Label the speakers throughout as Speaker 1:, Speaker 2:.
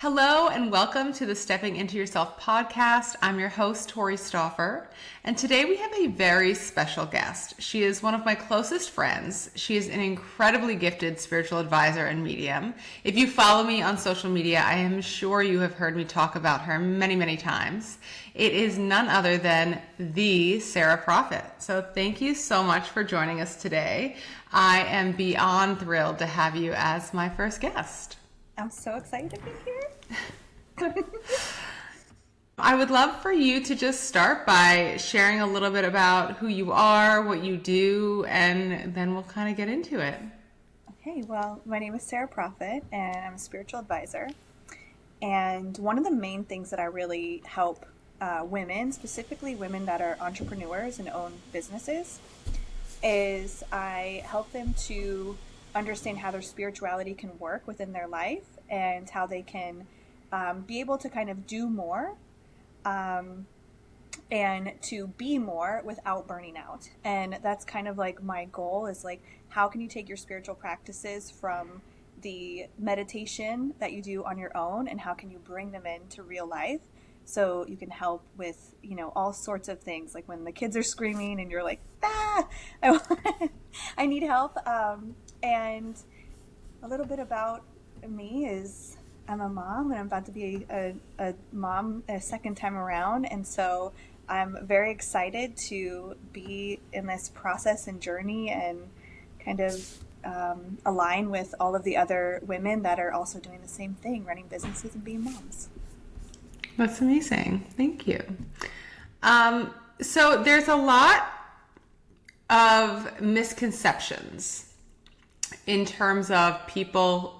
Speaker 1: Hello and welcome to the Stepping Into Yourself podcast. I'm your host, Tori Stauffer, and today we have a very special guest. She is one of my closest friends. She is an incredibly gifted spiritual advisor and medium. If you follow me on social media, I am sure you have heard me talk about her many, many times. It is none other than the Sarah Proffitt. So thank you so much for joining us today. I am beyond thrilled to have you as my first guest.
Speaker 2: I'm so excited to be here.
Speaker 1: I would love for you to just start by sharing a little bit about who you are, what you do, and then we'll kind of get into it.
Speaker 2: Okay, well, my name is Sarah Proffitt, and I'm a spiritual advisor. And one of the main things that I really help women, specifically women that are entrepreneurs and own businesses, is I help them to understand how their spirituality can work within their life and how they can be able to kind of do more and to be more without burning out. And that's kind of like my goal is like, how can you take your spiritual practices from the meditation that you do on your own and how can you bring them into real life so you can help with, all sorts of things, like when the kids are screaming and you're like, I need help. And a little bit about me is I'm a mom and I'm about to be a mom a second time around. And so I'm very excited to be in this process and journey and kind of align with all of the other women that are also doing the same thing, running businesses and being moms.
Speaker 1: That's amazing. Thank you. So there's a lot of misconceptions in terms of people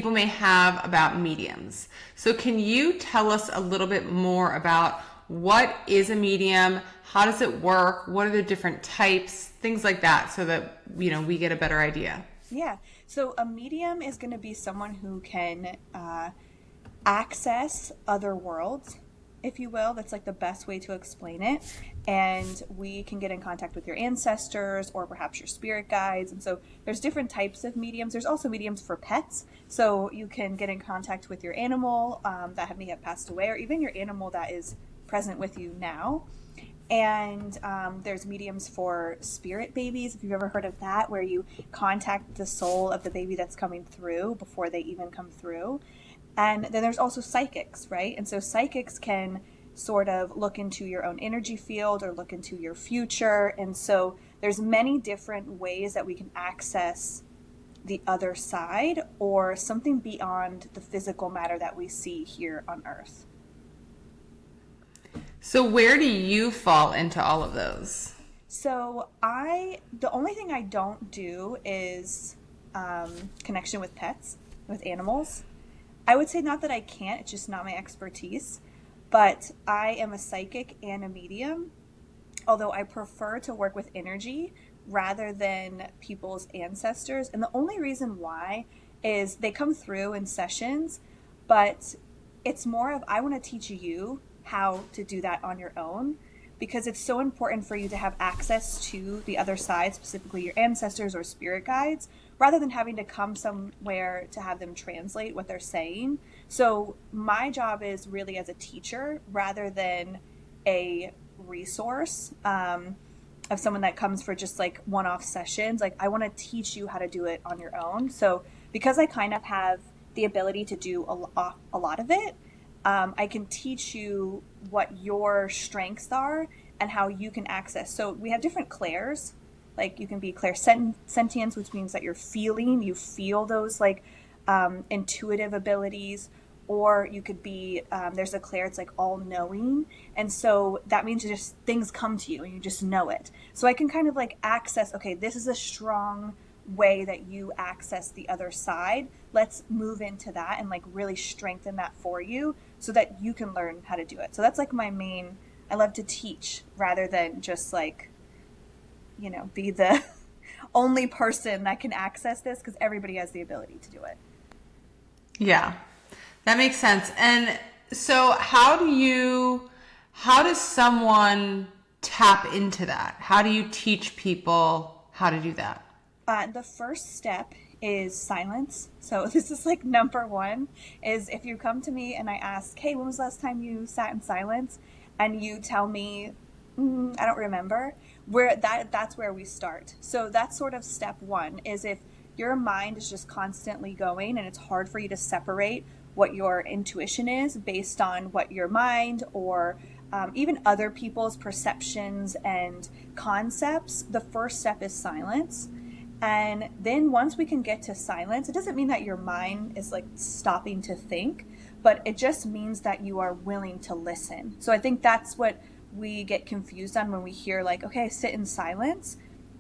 Speaker 1: may have about mediums. So can you tell us a little bit more about what is a medium? How does it work? What are the different types? Things like that so that, we get a better idea.
Speaker 2: Yeah. So a medium is going to be someone who can access other worlds, if you will. That's like the best way to explain it. And we can get in contact with your ancestors or perhaps your spirit guides. And so there's different types of mediums. There's also mediums for pets. So you can get in contact with your animal that may have passed away, or even your animal that is present with you now. And there's mediums for spirit babies, if you've ever heard of that, where you contact the soul of the baby that's coming through before they even come through. And then there's also psychics, right? And so psychics can sort of look into your own energy field or look into your future. And so there's many different ways that we can access the other side or something beyond the physical matter that we see here on Earth.
Speaker 1: So where do you fall into all of those?
Speaker 2: So the only thing I don't do is connection with pets, with animals. I would say not that I can't, it's just not my expertise, but I am a psychic and a medium, although I prefer to work with energy rather than people's ancestors. And the only reason why is they come through in sessions, but it's more of I want to teach you how to do that on your own, because it's so important for you to have access to the other side, specifically your ancestors or spirit guides, rather than having to come somewhere to have them translate what they're saying. So my job is really as a teacher rather than a resource of someone that comes for just like one-off sessions. Like I want to teach you how to do it on your own. So because I kind of have the ability to do a lot of it, I can teach you what your strengths are and how you can access. So we have different clairs. Like you can be clairsentience, which means that you feel those like intuitive abilities, or you could be, there's a clair, it's like all knowing. And so that means just things come to you and you just know it. So I can kind of like access, okay, this is a strong way that you access the other side. Let's move into that and like really strengthen that for you so that you can learn how to do it. So that's like I love to teach rather than just like, be the only person that can access this, because everybody has the ability to do it.
Speaker 1: Yeah, that makes sense. And so how does someone tap into that? How do you teach people how to do that?
Speaker 2: The first step is silence. So this is like number one, is if you come to me and I ask, hey, when was the last time you sat in silence? And you tell me, I don't remember, that's where we start. So that's sort of step one, is if your mind is just constantly going and it's hard for you to separate what your intuition is based on what your mind or even other people's perceptions and concepts, the first step is silence. And then once we can get to silence, it doesn't mean that your mind is like stopping to think, but it just means that you are willing to listen. So I think that's what we get confused on when we hear like, okay, sit in silence.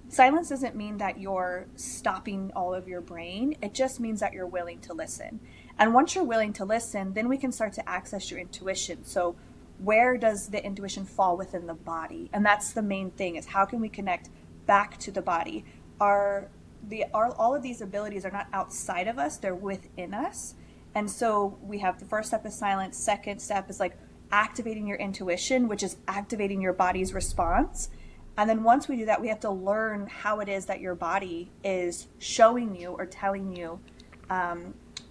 Speaker 2: Silence doesn't mean that you're stopping all of your brain. It just means that you're willing to listen. And once you're willing to listen, then we can start to access your intuition. So where does the intuition fall within the body? And that's the main thing, is how can we connect back to the body? All of these abilities are not outside of us, they're within us. And so we have the first step is silence. Second step is like activating your intuition, which is activating your body's response. And then once we do that, we have to learn how it is that your body is showing you or telling you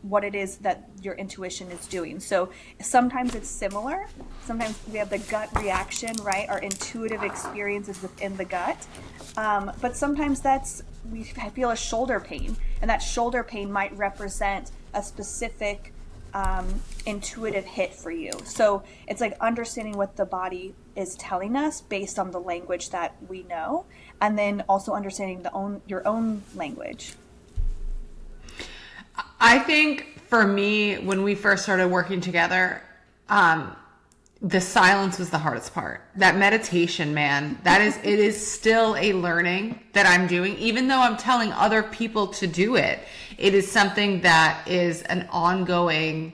Speaker 2: what it is that your intuition is doing. So sometimes it's similar. Sometimes we have the gut reaction, right? Our intuitive experience is within the gut. But sometimes I feel a shoulder pain, and that shoulder pain might represent a specific intuitive hit for you. So it's like understanding what the body is telling us based on the language that we know, and then also understanding your own language.
Speaker 1: I think for me, when we first started working together, the silence was the hardest part. That meditation, man, it is still a learning that I'm doing, even though I'm telling other people to do it. It is something that is an ongoing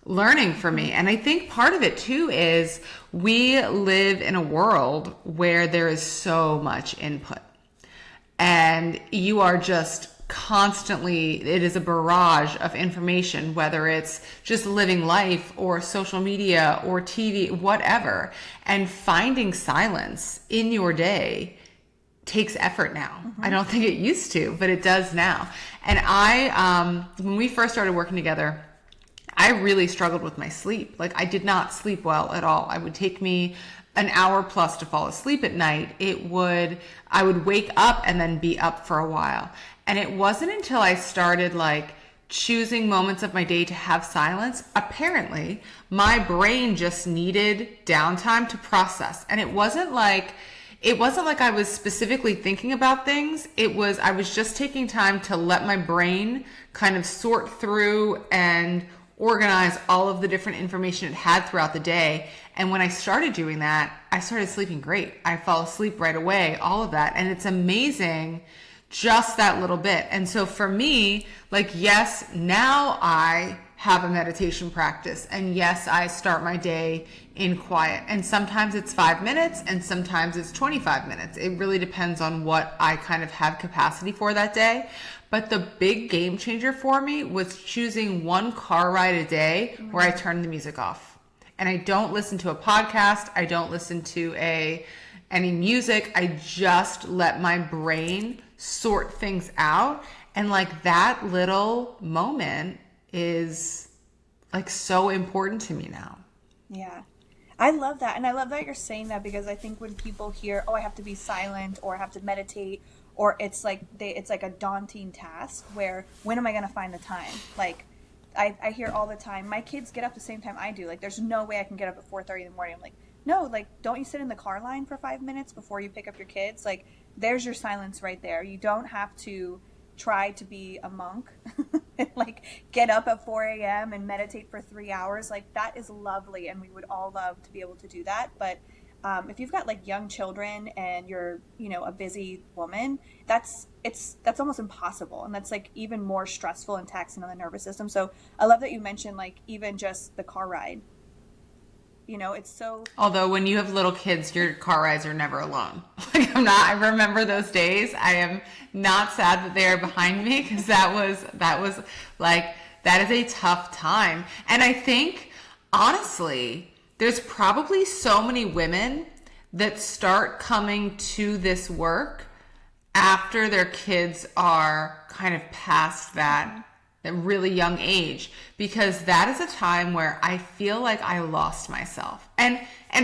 Speaker 1: learning for me. And I think part of it too is we live in a world where there is so much input, and you are just constantly, it is a barrage of information, whether it's just living life or social media or TV, whatever. And finding silence in your day takes effort now. Mm-hmm. I don't think it used to, but it does now. And when we first started working together, I really struggled with my sleep. Like, I did not sleep well at all. It would take me an hour plus to fall asleep at night. I would wake up and then be up for a while. And it wasn't until I started like choosing moments of my day to have silence, apparently my brain just needed downtime to process. And it wasn't like I was specifically thinking about things. I was just taking time to let my brain kind of sort through and organize all of the different information it had throughout the day. And when I started doing that, I started sleeping great. I fall asleep right away, all of that. And it's amazing, just that little bit. And so for me, like, yes, now I have a meditation practice, and yes, I start my day in quiet. And sometimes it's 5 minutes and sometimes it's 25 minutes. It really depends on what I kind of have capacity for that day. But the big game changer for me was choosing one car ride a day where I turn the music off. And I don't listen to a podcast. I don't listen to any music. I just let my brain sort things out. And like, that little moment is like so important to me now.
Speaker 2: Yeah. I love that. And I love that you're saying that, because I think when people hear, oh, I have to be silent, or I have to meditate, or it's like a daunting task where, when am I going to find the time? Like, I hear all the time, my kids get up the same time I do. Like, there's no way I can get up at 4:30 in the morning. I'm like, no, like, don't you sit in the car line for 5 minutes before you pick up your kids? Like, there's your silence right there. You don't have to try to be a monk and like get up at 4 a.m. and meditate for 3 hours. Like, that is lovely, and we would all love to be able to do that. But if you've got like young children and you're, a busy woman, that's almost impossible. And that's like even more stressful and taxing on the nervous system. So I love that you mentioned like even just the car ride. It's so...
Speaker 1: Although when you have little kids, your car rides are never alone. Like, I remember those days. I am not sad that they are behind me, because that was like, that is a tough time. And I think, honestly, there's probably so many women that start coming to this work after their kids are kind of past that really young age, because that is a time where I feel like I lost myself. And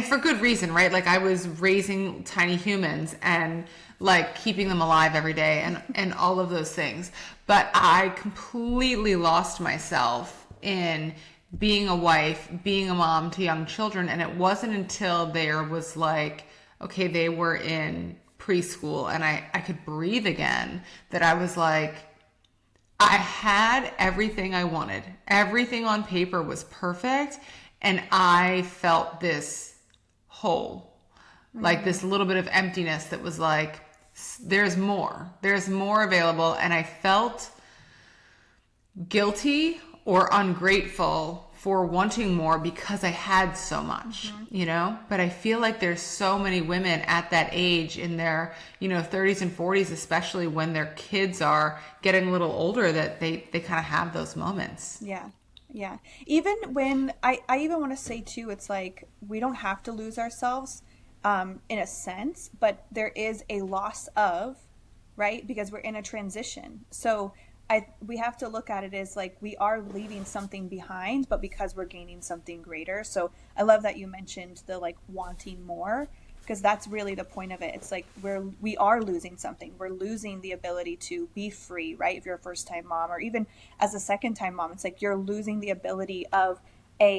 Speaker 1: for good reason, right? Like I was raising tiny humans and like keeping them alive every day and all of those things. But I completely lost myself in being a wife, being a mom to young children. And it wasn't until there was like, okay, they were in preschool and I could breathe again, that I was like, I had everything I wanted. Everything on paper was perfect. And I felt this hole, like this little bit of emptiness that was like, there's more. There's more available. And I felt guilty or ungrateful for wanting more because I had so much, you know? But I feel like there's so many women at that age in their, 30s and 40s, especially when their kids are getting a little older, that they kind of have those moments.
Speaker 2: Yeah. Yeah. Even when I even want to say too, it's like we don't have to lose ourselves in a sense, but there is a loss of, right? Because we're in a transition. So we have to look at it as like we are leaving something behind, but because we're gaining something greater. So I love that you mentioned the like wanting more, because that's really the point of it. It's like we are losing something. We're losing the ability to be free, right? If you're a first time mom, or even as a second time mom, it's like you're losing the ability of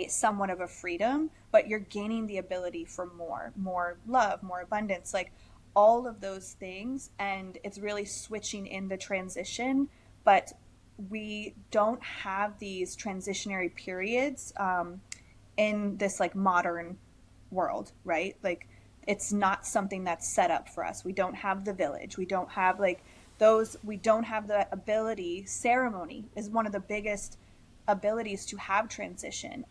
Speaker 2: somewhat of a freedom, but you're gaining the ability for more love, more abundance, like all of those things. And it's really switching in the transition, but we don't have these transitionary periods in this like modern world, right? Like it's not something that's set up for us. We don't have the village. We don't have like we don't have the ability. Ceremony is one of the biggest abilities to have transition.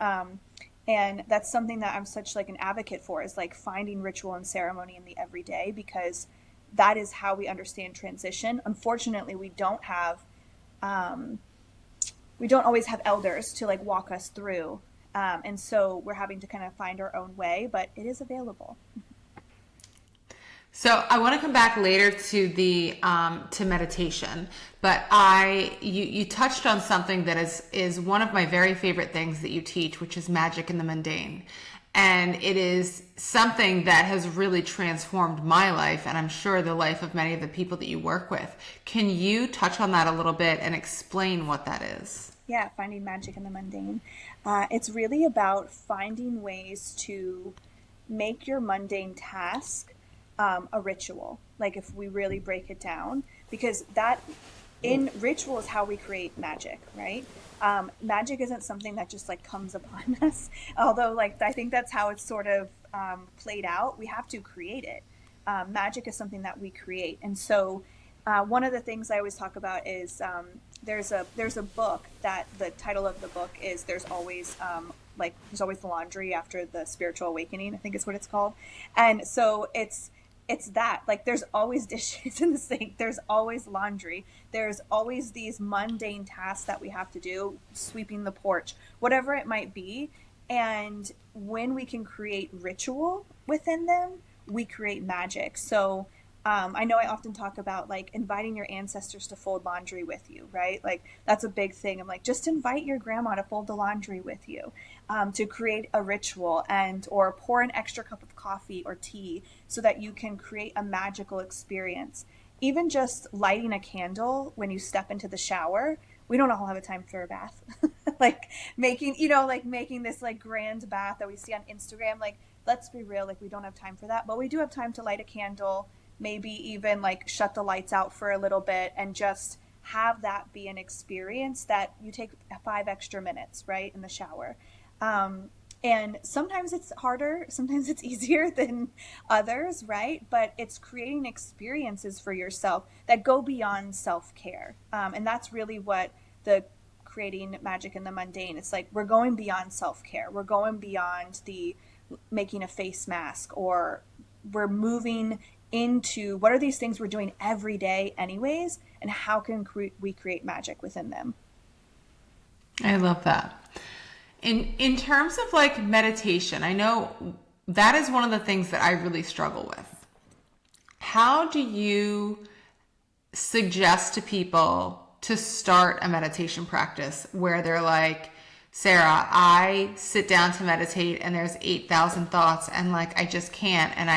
Speaker 2: And that's something that I'm such like an advocate for, is like finding ritual and ceremony in the everyday, because that is how we understand transition. Unfortunately, we don't always have elders to like walk us through. And so we're having to kind of find our own way, but it is available.
Speaker 1: So I want to come back later to the to meditation, but you touched on something that is one of my very favorite things that you teach, which is magic in the mundane. And it is something that has really transformed my life, and I'm sure the life of many of the people that you work with. Can you touch on that a little bit and explain what that is?
Speaker 2: Yeah, finding magic in the mundane. It's really about finding ways to make your mundane task a ritual. Like if we really break it down, because that in ritual is how we create magic, right? Magic isn't something that just like comes upon us. Although like I think that's how it's sort of played out. We have to create it. Magic is something that we create. And so one of the things I always talk about is there's a book that the title of the book is there's always the laundry after the spiritual awakening, I think is what it's called. And so it's that like there's always dishes in the sink, there's always laundry, there's always these mundane tasks that we have to do, sweeping the porch, whatever it might be. And when we can create ritual within them, we create magic. So I know I often talk about like inviting your ancestors to fold laundry with you, right? Like that's a big thing. I'm like, just invite your grandma to fold the laundry with you, to create a ritual or pour an extra cup of coffee or tea so that you can create a magical experience. Even just lighting a candle when you step into the shower. We don't all have a time for a bath. Like making this like grand bath that we see on Instagram. Like, let's be real, like we don't have time for that, but we do have time to light a candle, maybe even like shut the lights out for a little bit and just have that be an experience that you take 5 extra minutes, right, in the shower. And sometimes it's harder, sometimes it's easier than others, right? But it's creating experiences for yourself that go beyond self-care. And that's really what the creating magic in the mundane, it's like we're going beyond self-care. We're going beyond the making a face mask, or we're moving into what are these things we're doing every day anyways, and how can we create magic within them.
Speaker 1: I love that. In terms of like meditation, I know that is one of the things that I really struggle with. How do you suggest to people to start a meditation practice where they're like, Sarah, I sit down to meditate and there's 8,000 thoughts and like I just can't. And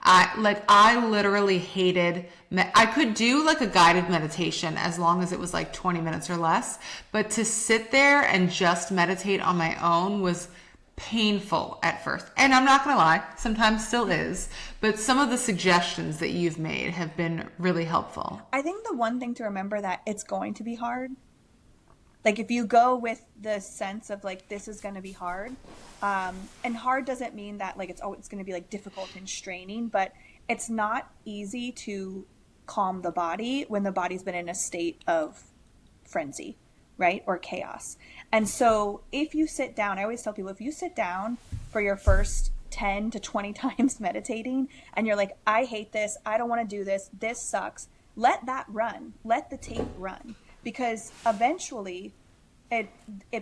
Speaker 1: I literally hated, I could do like a guided meditation as long as it was like 20 minutes or less, but to sit there and just meditate on my own was painful at first. And I'm not going to lie, sometimes still is, but some of the suggestions that you've made have been really helpful.
Speaker 2: I think the one thing to remember that it's going to be hard. Like if you go with the sense of like, this is going to be hard, and hard doesn't mean that like it's going to be like difficult and straining, but it's not easy to calm the body when the body's been in a state of frenzy, right? Or chaos. And so if you sit down, I always tell people, if you sit down for your first 10 to 20 times meditating and you're like, I hate this, I don't want to do this, this sucks, let that run. Let the tape run. Because eventually it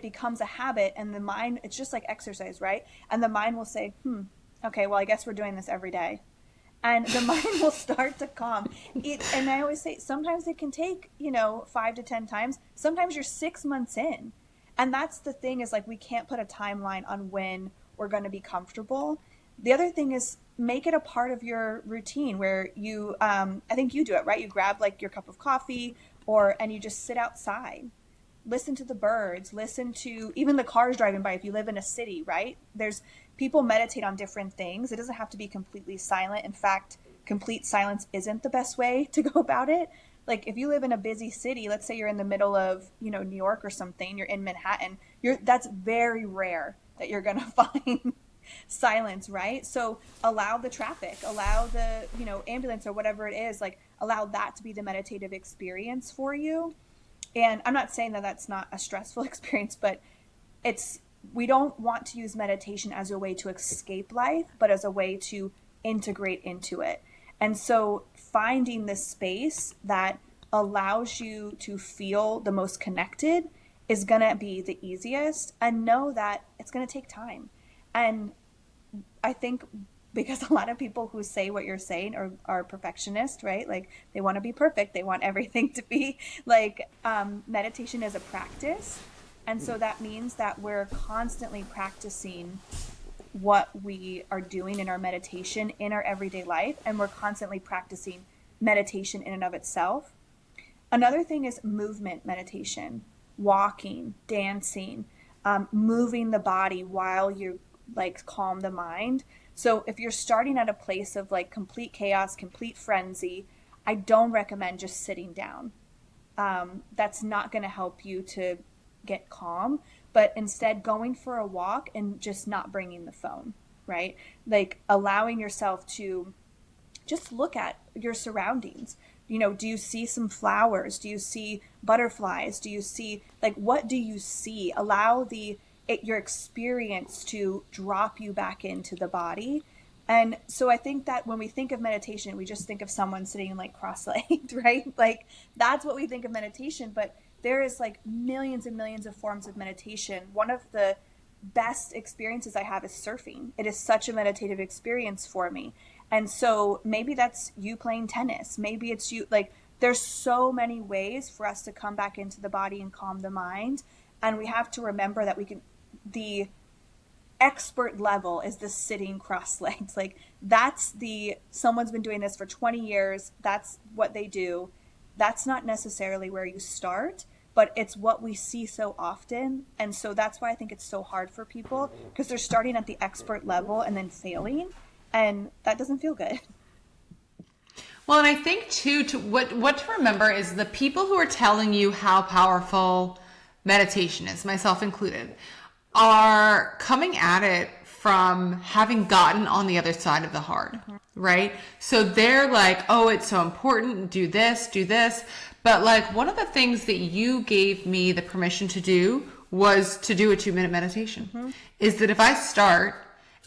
Speaker 2: becomes a habit, and the mind, it's just like exercise, right? And the mind will say, okay, well, I guess we're doing this every day. And the mind will start to calm. And I always say, sometimes it can take, 5 to 10 times. Sometimes you're 6 months in. And that's the thing, is like, we can't put a timeline on when we're going to be comfortable. The other thing is, make it a part of your routine where you, I think you do it, right? You grab like your cup of coffee and you just sit outside, listen to the birds, listen to even the cars driving by. If you live in a city, right? There's people meditate on different things. It doesn't have to be completely silent. In fact, complete silence isn't the best way to go about it. Like if you live in a busy city, let's say you're in the middle of, New York or something, you're in Manhattan, that's very rare that you're going to find silence, right? So allow the traffic, allow the, ambulance or whatever it is, like allow that to be the meditative experience for you. And I'm not saying that that's not a stressful experience, but we don't want to use meditation as a way to escape life, but as a way to integrate into it. And so finding this space that allows you to feel the most connected is going to be the easiest, and know that it's going to take time. And I think because a lot of people who say what you're saying are perfectionists, right? Like they want to be perfect. They want everything to be like, meditation is a practice. And so that means that we're constantly practicing what we are doing in our meditation in our everyday life. And we're constantly practicing meditation in and of itself. Another thing is movement meditation, walking, dancing, moving the body while you like calm the mind. So if you're starting at a place of like complete chaos, complete frenzy, I don't recommend just sitting down. That's not going to help you to get calm, but instead going for a walk and just not bringing the phone, right? Like allowing yourself to just look at your surroundings. Do you see some flowers? Do you see butterflies? Do you see, like, what do you see? Allow your experience to drop you back into the body. And so I think that when we think of meditation, we just think of someone sitting like cross-legged, right? Like that's what we think of meditation, but there is like millions and millions of forms of meditation. One of the best experiences I have is surfing. It is such a meditative experience for me. And so maybe that's you playing tennis. Maybe it's you, like there's so many ways for us to come back into the body and calm the mind. And we have to remember that the expert level is the sitting cross-legged. Like someone's been doing this for 20 years. That's what they do. That's not necessarily where you start, but it's what we see so often. And so that's why I think it's so hard for people, because they're starting at the expert level and then failing. And that doesn't feel good.
Speaker 1: Well, and I think too, what to remember is the people who are telling you how powerful meditation is, myself included, are coming at it from having gotten on the other side of the hard, right? So they're like, oh, it's so important, do this. But like one of the things that you gave me the permission to do was to do a 2-minute meditation. Is that if I start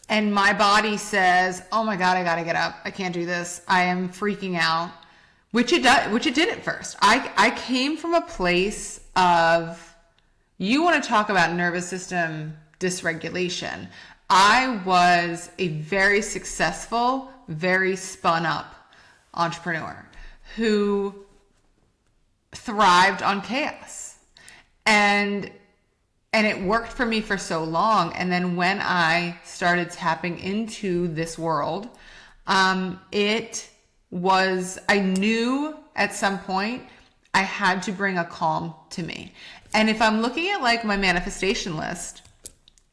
Speaker 1: and my body says, oh my God, I got to get up, I can't do this, I am freaking out, which it did at first. I came from a place of, you want to talk about nervous system dysregulation. I was a very successful, very spun up entrepreneur who thrived on chaos. And it worked for me for so long. And then when I started tapping into this world, I knew at some point I had to bring a calm to me. And if I'm looking at like my manifestation list,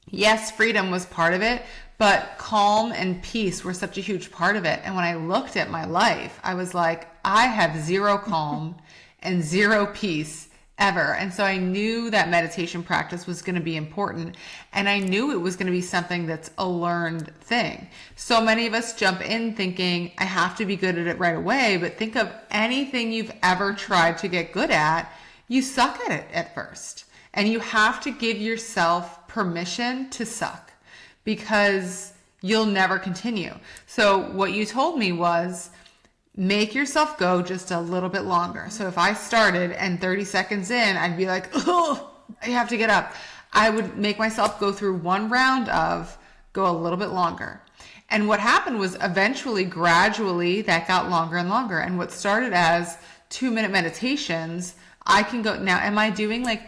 Speaker 1: yes, freedom was part of it, but calm and peace were such a huge part of it. And when I looked at my life, I was like, I have zero calm and zero peace ever. And so I knew that meditation practice was going to be important. And I knew it was going to be something that's a learned thing. So many of us jump in thinking, I have to be good at it right away. But think of anything you've ever tried to get good at, you suck at it at first. And you have to give yourself permission to suck because you'll never continue. So what you told me was, make yourself go just a little bit longer. So if I started and 30 seconds in, I'd be like, oh, I have to get up. I would make myself go through one round of go a little bit longer. And what happened was eventually, gradually, that got longer and longer. And what started as 2-minute meditations, I can go now. Am I doing like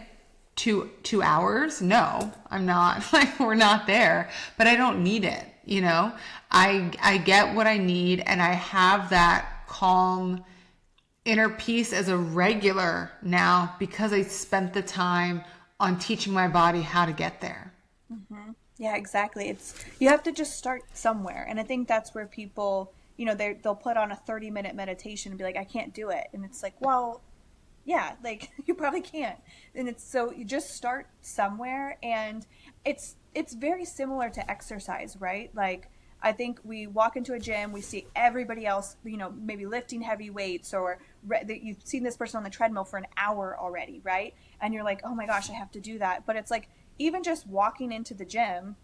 Speaker 1: two hours? No, I'm not. Like, we're not there, but I don't need it. You know, I get what I need, and I have that calm inner peace as a regular now because I spent the time on teaching my body how to get there.
Speaker 2: Mm-hmm. Yeah, exactly. You have to just start somewhere. And I think that's where people, they'll put on a 30-minute meditation and be like, I can't do it. And it's like, well, yeah, like you probably can't. And so you just start somewhere, and it's very similar to exercise, right? Like, I think we walk into a gym, we see everybody else, maybe lifting heavy weights, or you've seen this person on the treadmill for an hour already, right? And you're like, oh my gosh, I have to do that. But it's like, even just walking into the gym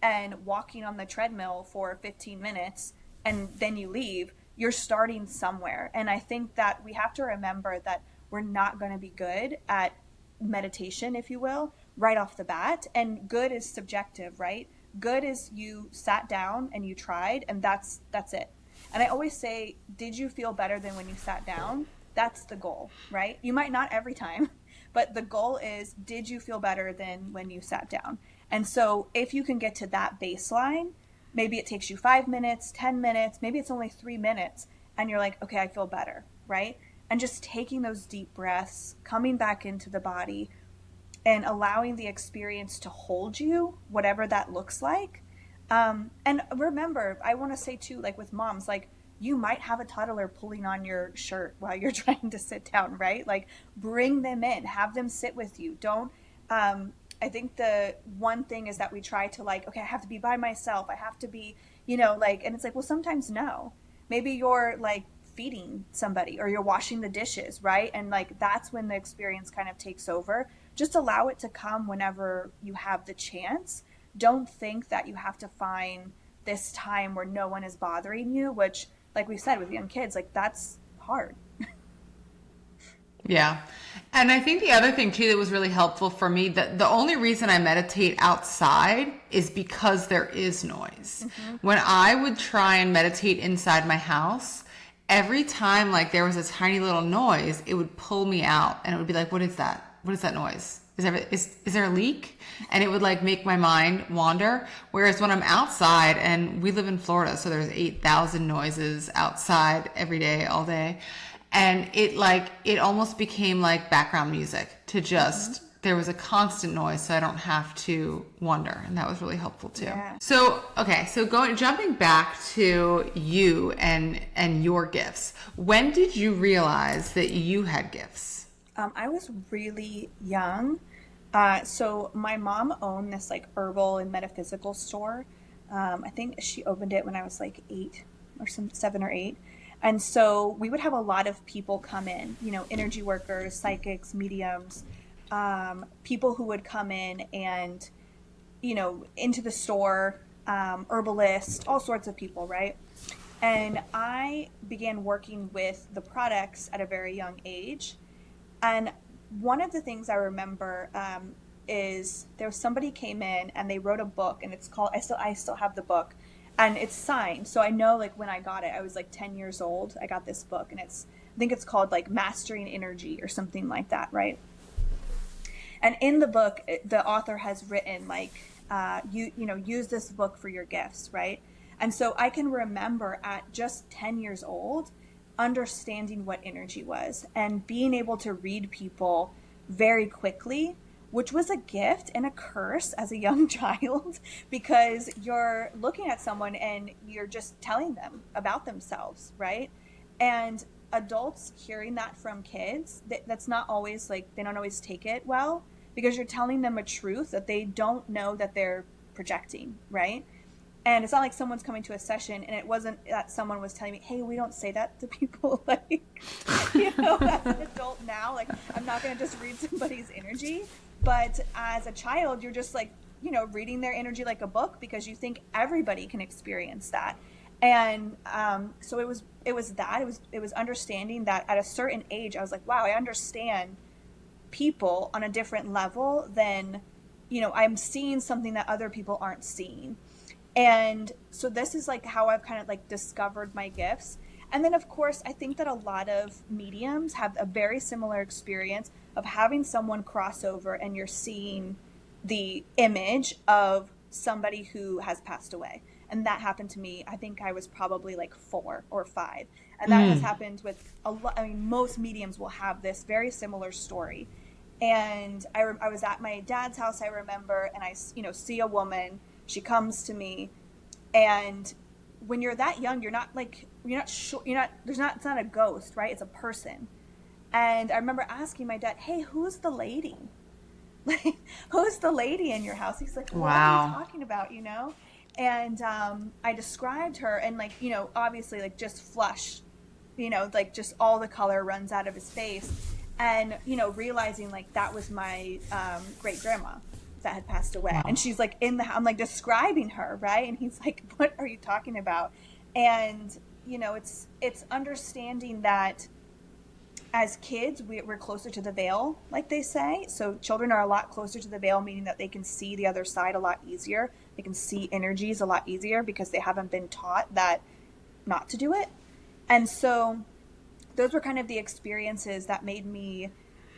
Speaker 2: and walking on the treadmill for 15 minutes and then you leave, you're starting somewhere. And I think that we have to remember that we're not going to be good at meditation, if you will, right off the bat. And good is subjective, right? Good is you sat down and you tried, and that's it. And I always say, did you feel better than when you sat down? That's the goal, right? You might not every time, but the goal is, did you feel better than when you sat down? And so if you can get to that baseline, maybe it takes you 5 minutes, 10 minutes, maybe it's only 3 minutes, and you're like, okay, I feel better, right? And just taking those deep breaths, coming back into the body, and allowing the experience to hold you, whatever that looks like. And remember, I want to say too, like with moms, like you might have a toddler pulling on your shirt while you're trying to sit down, right? Like bring them in, have them sit with you. Don't, I think the one thing is that we try to like, okay, I have to be by myself. I have to be, like, and it's like, well, sometimes no. Maybe you're like feeding somebody or you're washing the dishes, right? And like, that's when the experience kind of takes over. Just allow it to come whenever you have the chance. Don't think that you have to find this time where no one is bothering you, which, like we said, with young kids, like that's hard.
Speaker 1: Yeah. And I think the other thing too that was really helpful for me, that the only reason I meditate outside is because there is noise. Mm-hmm. When I would try and meditate inside my house, every time like there was a tiny little noise, it would pull me out, and it would be like, what is that? What is that noise? Is there a leak? And it would like make my mind wander. Whereas when I'm outside, and we live in Florida, so there's 8,000 noises outside every day, all day. And it almost became like background music to just, there was a constant noise, so I don't have to wonder. And that was really helpful too. Yeah. So, okay. So jumping back to you and your gifts, when did you realize that you had gifts?
Speaker 2: I was really young. So my mom owned this like herbal and metaphysical store. I think she opened it when I was like 7 or 8. And so we would have a lot of people come in, energy workers, psychics, mediums, people who would come in and, into the store, herbalists, all sorts of people, right? And I began working with the products at a very young age. And one of the things I remember is there was somebody came in and they wrote a book, and it's called, I still have the book, and it's signed. So I know like when I got it, I was like 10 years old. I got this book, and it's I think it's called like Mastering Energy or something like that, right? And in the book, the author has written like, use this book for your gifts, right? And so I can remember at just 10 years old, understanding what energy was and being able to read people very quickly, which was a gift and a curse as a young child, because you're looking at someone and you're just telling them about themselves, right? And adults hearing that from kids, that's not always like, they don't always take it well, because you're telling them a truth that they don't know that they're projecting, right? And it's not like someone's coming to a session and it wasn't that someone was telling me, hey, we don't say that to people. Like, as an adult now, like, I'm not going to just read somebody's energy. But as a child, you're just like, reading their energy like a book, because you think everybody can experience that. And so it was understanding that at a certain age, I was like, wow, I understand people on a different level than, I'm seeing something that other people aren't seeing. And so this is like how I've kind of like discovered my gifts. And then of course, I think that a lot of mediums have a very similar experience of having someone cross over and you're seeing the image of somebody who has passed away. And that happened to me. I think I was probably like 4 or 5. And that has happened with a lot. I mean, most mediums will have this very similar story. And I was at my dad's house, I remember, and I, see a woman. She comes to me, and when you're that young, you're not sure, it's not a ghost, right? It's a person. And I remember asking my dad, hey, who's the lady? Like, who's the lady in your house? He's like, what are you talking about, And I described her, and like, obviously like just flush, like just all the color runs out of his face. And, realizing like that was my great grandma that had passed away. Wow. And she's like I'm like describing her, right? And he's like, what are you talking about? And, it's understanding that as kids, we're closer to the veil, like they say. So children are a lot closer to the veil, meaning that they can see the other side a lot easier. They can see energies a lot easier because they haven't been taught that not to do it. And so those were kind of the experiences that made me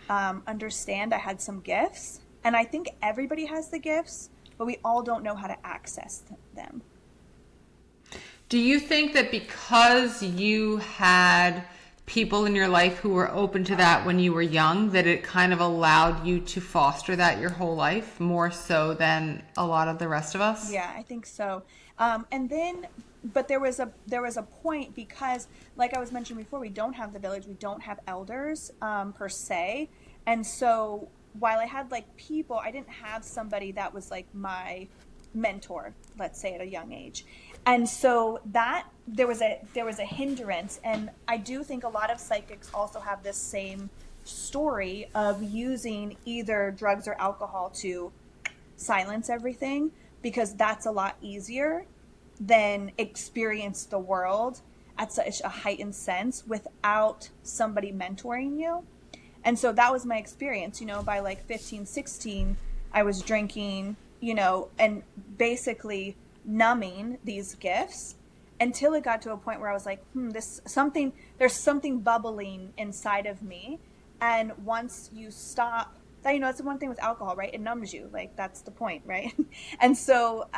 Speaker 2: understand I had some gifts. And I think everybody has the gifts, but we all don't know how to access them.
Speaker 1: Do you think that because you had people in your life who were open to that when you were young, that it kind of allowed you to foster that your whole life more so than a lot of the rest of us?
Speaker 2: Yeah, I think so. But there was a point, because like I was mentioning before, we don't have the village, we don't have elders per se. And so while I had like people, I didn't have somebody that was like my mentor, let's say, at a young age. And so that there was a hindrance. And I do think a lot of psychics also have this same story of using either drugs or alcohol to silence everything, because that's a lot easier than experience the world at such a heightened sense without somebody mentoring you. And so that was my experience, by like 15, 16, I was drinking, and basically numbing these gifts until it got to a point where I was like, there's something bubbling inside of me. And once you stop, that's the one thing with alcohol, right? It numbs you. Like, that's the point, right? And so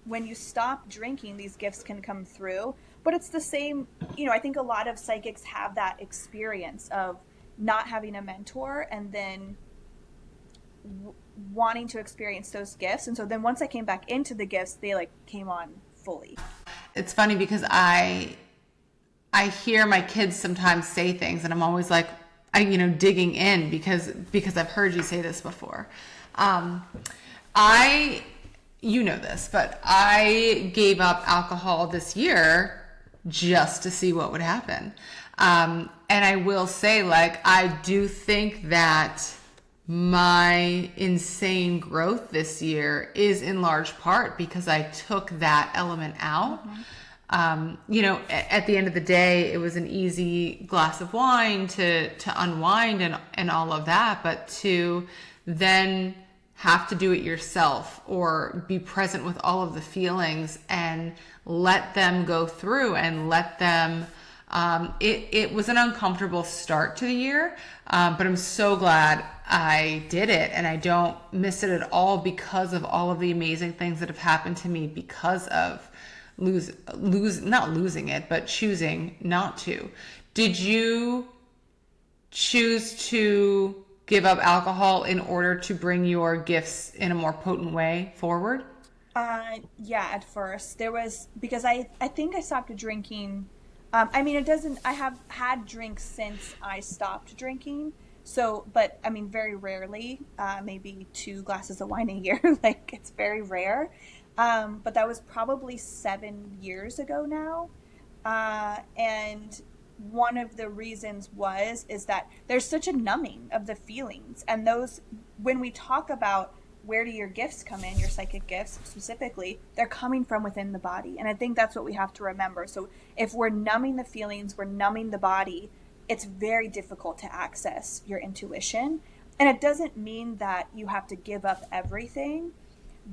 Speaker 2: when you stop drinking, these gifts can come through. But it's the same, I think a lot of psychics have that experience of not having a mentor and then wanting to experience those gifts. And so then once I came back into the gifts, they like came on fully.
Speaker 1: It's funny because I hear my kids sometimes say things and I'm always like, digging in because I've heard you say this before. This, but I gave up alcohol this year just to see what would happen. And I will say, like, I do think that my insane growth this year is in large part because I took that element out. Mm-hmm. At the end of the day, it was an easy glass of wine to unwind and all of that, but to then have to do it yourself or be present with all of the feelings and let them go through and let them It was an uncomfortable start to the year, but I'm so glad I did it, and I don't miss it at all because of all of the amazing things that have happened to me because of not losing it, but choosing not to. Did you choose to give up alcohol in order to bring your gifts in a more potent way forward?
Speaker 2: Yeah, at first there was, because I think I stopped drinking. I mean, it doesn't. I have had drinks since I stopped drinking. So, but I mean, very rarely. Maybe 2 glasses of wine a year. Like, it's very rare. But that was probably 7 years ago now. And one of the reasons is that there's such a numbing of the feelings, and those, when we talk about where do your gifts come in, your psychic gifts specifically, they're coming from within the body. And I think that's what we have to remember. So if we're numbing the feelings, we're numbing the body, it's very difficult to access your intuition. And it doesn't mean that you have to give up everything,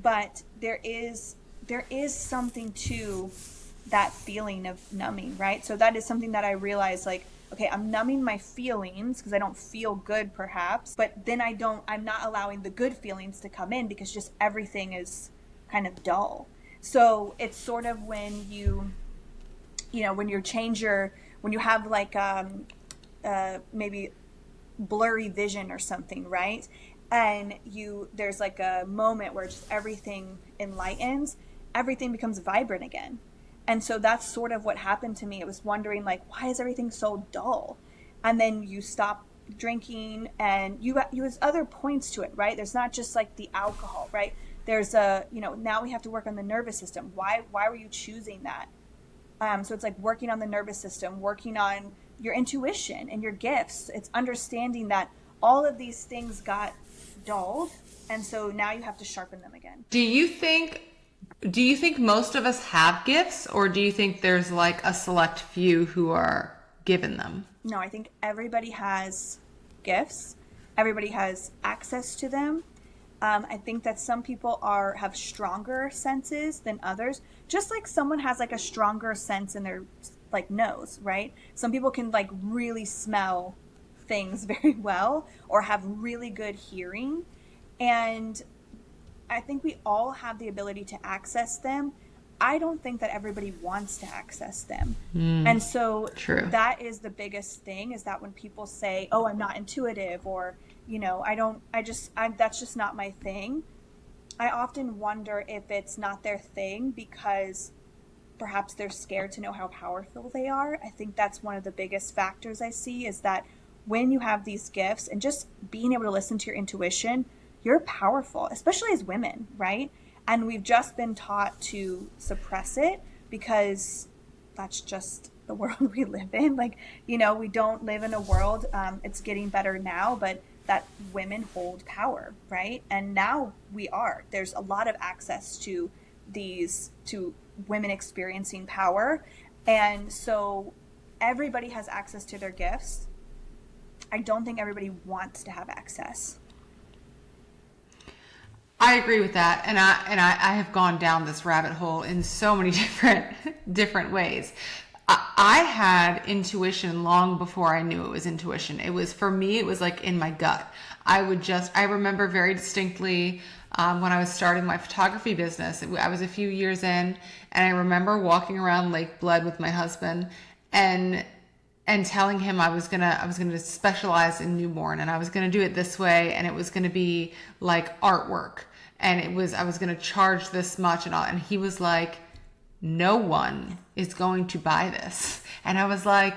Speaker 2: but there is something to that feeling of numbing, right? So that is something that I realized, like, okay, I'm numbing my feelings because I don't feel good perhaps, but then I'm not allowing the good feelings to come in because just everything is kind of dull. So it's sort of when when you have like maybe blurry vision or something, right? And there's like a moment where just everything enlightens, everything becomes vibrant again. And so that's sort of what happened to me. It was wondering, like, why is everything so dull? And then you stop drinking, and you use other points to it, right? There's not just like the alcohol, right? There's now we have to work on the nervous system. Why were you choosing that? So it's like working on the nervous system, working on your intuition and your gifts. It's understanding that all of these things got dulled, and so now you have to sharpen them again.
Speaker 1: Do you think most of us have gifts, or do you think there's like a select few who are given them?
Speaker 2: No, I think everybody has gifts. Everybody has access to them. I think that some people have stronger senses than others. Just like someone has like a stronger sense in their like nose, right? Some people can like really smell things very well, or have really good hearing. And I think we all have the ability to access them. I don't think that everybody wants to access them. And so
Speaker 1: True.
Speaker 2: That is the biggest thing, is that when people say, oh, I'm not intuitive, or, that's just not my thing. I often wonder if it's not their thing because perhaps they're scared to know how powerful they are. I think that's one of the biggest factors I see, is that when you have these gifts and just being able to listen to your intuition, you're powerful, especially as women, right? And we've just been taught to suppress it because that's just the world we live in. Like, we don't live in a world, it's getting better now, but that women hold power, right? And now there's a lot of access to women experiencing power. And so everybody has access to their gifts. I don't think everybody wants to have access.
Speaker 1: I agree with that, and I have gone down this rabbit hole in so many different ways. I had intuition long before I knew it was intuition. For me, it was like in my gut. I remember very distinctly when I was starting my photography business. I was a few years in, and I remember walking around Lake Blood with my husband and telling him I was gonna specialize in newborn, and I was gonna do it this way, and it was gonna be like artwork. And I was going to charge this much and all. And he was like, no one is going to buy this. And I was like,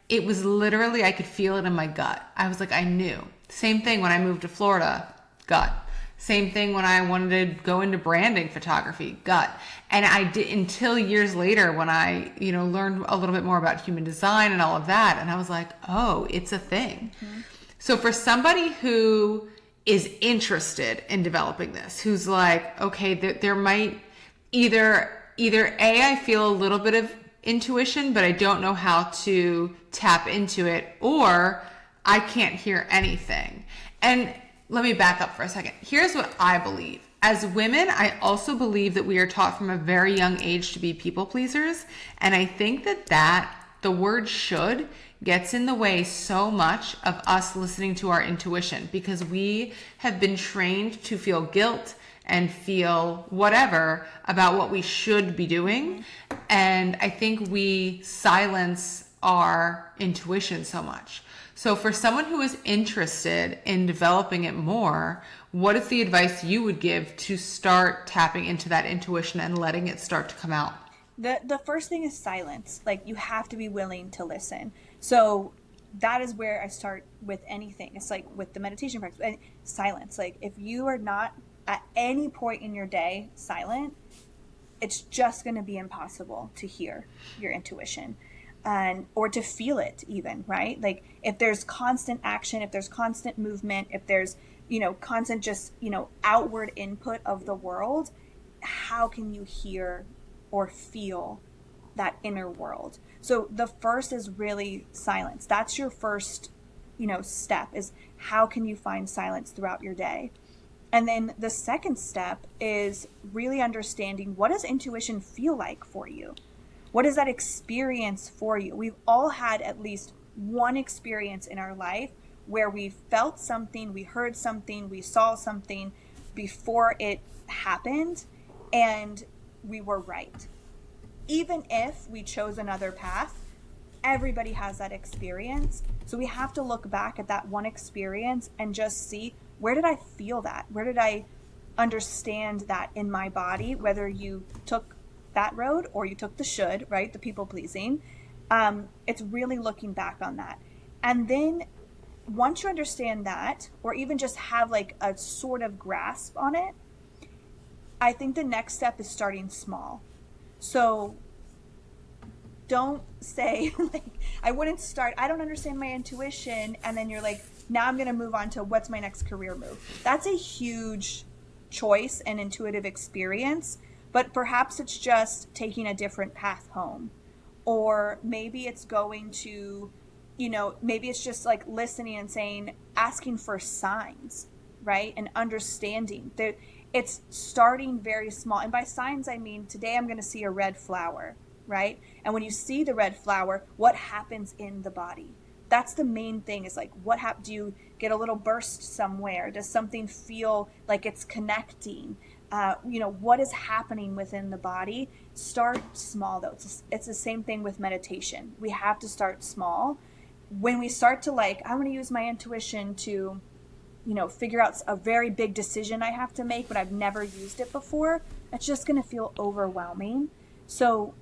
Speaker 1: it was literally, I could feel it in my gut. I was like, I knew. Same thing when I moved to Florida, gut. Same thing when I wanted to go into branding photography, gut. And I did until years later when I, learned a little bit more about human design and all of that. And I was like, oh, it's a thing. Mm-hmm. So for somebody who is interested in developing this, who's like, okay, there might either I feel a little bit of intuition, but I don't know how to tap into it, or I can't hear anything. And let me back up for a second. Here's what I believe. As women, I also believe that we are taught from a very young age to be people pleasers. And I think that the word should gets in the way so much of us listening to our intuition, because we have been trained to feel guilt and feel whatever about what we should be doing. And I think we silence our intuition so much. So for someone who is interested in developing it more, what is the advice you would give to start tapping into that intuition and letting it start to come out?
Speaker 2: The first thing is silence. Like, you have to be willing to listen. So that is where I start with anything. It's like with the meditation practice, and silence. Like, if you are not at any point in your day silent, it's just going to be impossible to hear your intuition, and or to feel it even, right? Like, if there's constant action, if there's constant movement, if there's, constant just, outward input of the world, how can you hear or feel that inner world? So the first is really silence. That's your first, step, is how can you find silence throughout your day? And then the second step is really understanding, what does intuition feel like for you? What is that experience for you? We've all had at least one experience in our life where we felt something, we heard something, we saw something before it happened, and we were right. Even if we chose another path, everybody has that experience. So we have to look back at that one experience and just see, where did I feel that? Where did I understand that in my body? Whether you took that road or you took the should, right? The people pleasing. It's really looking back on that. And then once you understand that, or even just have like a sort of grasp on it, I think the next step is starting small. So don't say, like, I don't understand my intuition, and then you're like, now I'm going to move on to what's my next career move. That's a huge choice and intuitive experience, but perhaps it's just taking a different path home. Or maybe it's going to, maybe it's just like listening and saying, asking for signs, right? And understanding that it's starting very small. And by signs, I mean, today I'm going to see a red flower, right? And when you see the red flower, what happens in the body? That's the main thing, is like, do you get a little burst somewhere? Does something feel like it's connecting? What is happening within the body? Start small, though. It's the same thing with meditation. We have to start small. When we start to I'm going to use my intuition to, figure out a very big decision I have to make, but I've never used it before, it's just going to feel overwhelming. So,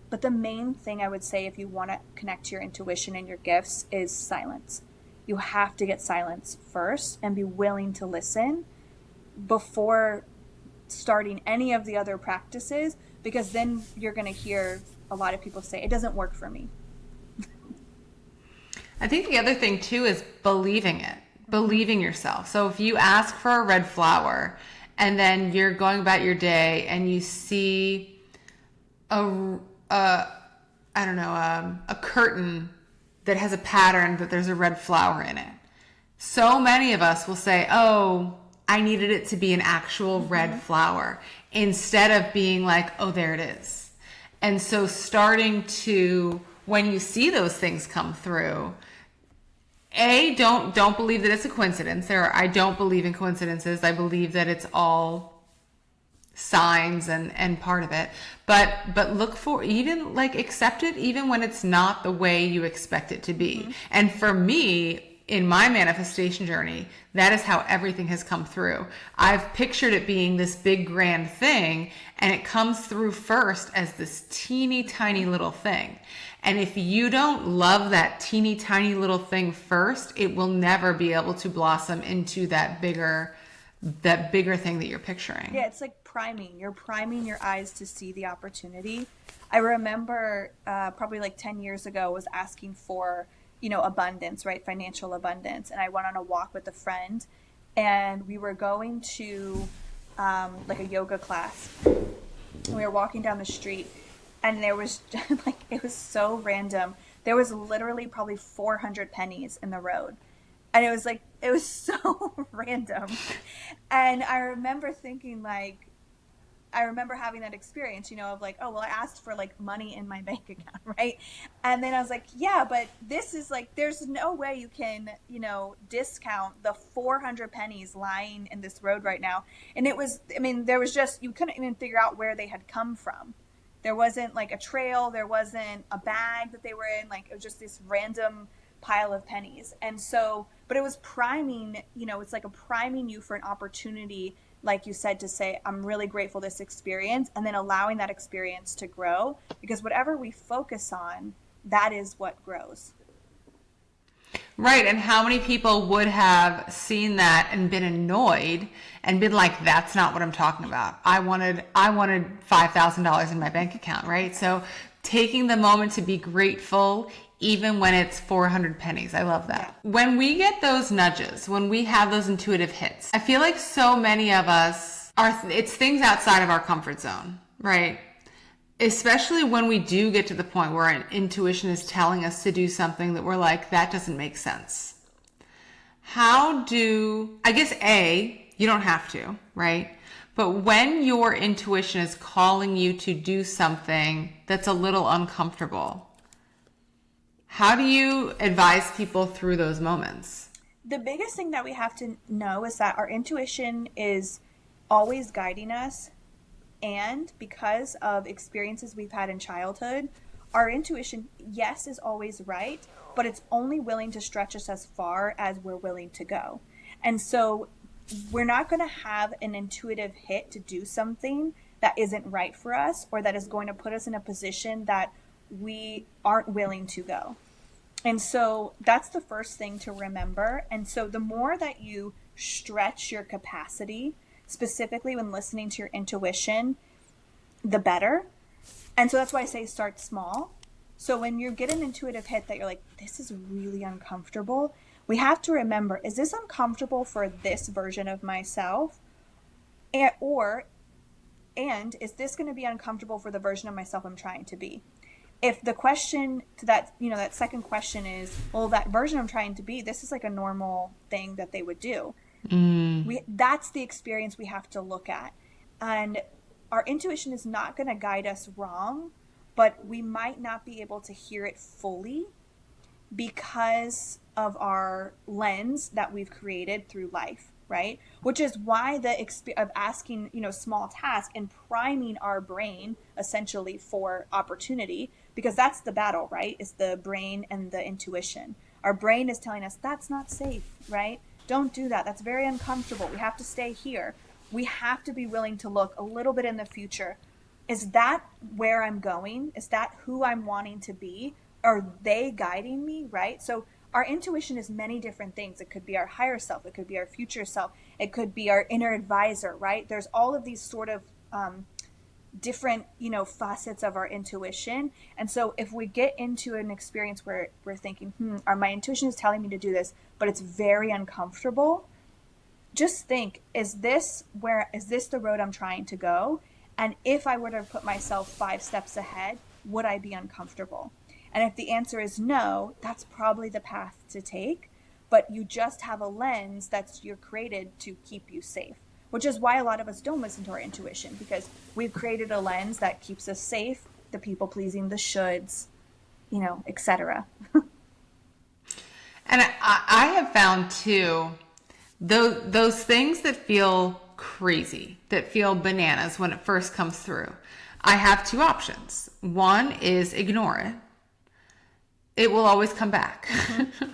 Speaker 2: but the main thing I would say, if you want to connect to your intuition and your gifts, is silence. You have to get silence first and be willing to listen before starting any of the other practices, because then you're going to hear a lot of people say, it doesn't work for me.
Speaker 1: I think the other thing too is believing it, believing yourself. So if you ask for a red flower and then you're going about your day and you see a curtain that has a pattern that there's a red flower in it, so many of us will say, oh, I needed it to be an actual red flower, instead of being like, oh, there it is. And so starting to, when you see those things come through, don't believe that it's a coincidence. I don't believe in coincidences. I believe that it's all signs and part of it. But look for, even accept it even when it's not the way you expect it to be. Mm-hmm. And for me, in my manifestation journey, that is how everything has come through. I've pictured it being this big grand thing, and it comes through first as this teeny tiny little thing. And if you don't love that teeny tiny little thing first, it will never be able to blossom into that bigger thing that you're picturing.
Speaker 2: Yeah, it's like priming. You're priming your eyes to see the opportunity. I remember probably 10 years ago was asking for abundance, right? Financial abundance. And I went on a walk with a friend, and we were going to a yoga class. And we were walking down the street, and there was it was so random. There was literally probably 400 pennies in the road. And it was so random. And I remember thinking I remember having that experience, of like, oh, well, I asked for like money in my bank account, right? And then I was like, yeah, but this is like, there's no way you can, discount the 400 pennies lying in this road right now. And it was, there was just, you couldn't even figure out where they had come from. There wasn't like a trail, there wasn't a bag that they were in, like it was just this random pile of pennies. And so, but it was priming, it's like a priming you for an opportunity, like you said, to say, I'm really grateful this experience, and then allowing that experience to grow, because whatever we focus on, that is what grows.
Speaker 1: Right. And how many people would have seen that and been annoyed and been like, that's not what I'm talking about. I wanted $5,000 in my bank account. Right. So taking the moment to be grateful, even when it's 400 pennies. I love that. Yeah. When we get those nudges, when we have those intuitive hits, I feel like so many of us it's things outside of our comfort zone, right? Especially when we do get to the point where an intuition is telling us to do something that we're like, that doesn't make sense. I guess you don't have to, right? But when your intuition is calling you to do something that's a little uncomfortable, how do you advise people through those moments?
Speaker 2: The biggest thing that we have to know is that our intuition is always guiding us. And because of experiences we've had in childhood, our intuition, yes, is always right, but it's only willing to stretch us as far as we're willing to go. And so we're not going to have an intuitive hit to do something that isn't right for us, or that is going to put us in a position that we aren't willing to go. And so that's the first thing to remember. And so the more that you stretch your capacity, specifically when listening to your intuition, the better. And so that's why I say start small. So when you get an intuitive hit that you're like, this is really uncomfortable, we have to remember, is this uncomfortable for this version of myself? And is this going to be uncomfortable for the version of myself I'm trying to be? If the question to that, that second question is, well, that version I'm trying to be, this is like a normal thing that they would do. That's the experience we have to look at. And our intuition is not going to guide us wrong, but we might not be able to hear it fully because of our lens that we've created through life, right? Which is why of asking, small tasks and priming our brain essentially for opportunity, because that's the battle, right? It's the brain and the intuition. Our brain is telling us that's not safe, right? Don't do that. That's very uncomfortable. We have to stay here. We have to be willing to look a little bit in the future. Is that where I'm going? Is that who I'm wanting to be? Are they guiding me, right? So our intuition is many different things. It could be our higher self. It could be our future self. It could be our inner advisor, right? There's all of these sort of different, facets of our intuition. And so if we get into an experience where we're thinking, my intuition is telling me to do this, but it's very uncomfortable, just think, is this the road I'm trying to go? And if I were to put myself 5 steps ahead, would I be uncomfortable? And if the answer is no, that's probably the path to take. But you just have a lens you're created to keep you safe, which is why a lot of us don't listen to our intuition, because we've created a lens that keeps us safe, the people pleasing, the shoulds, etc.
Speaker 1: And I have found too, those things that feel crazy, that feel bananas when it first comes through, I have 2 options. One is ignore it. It will always come back,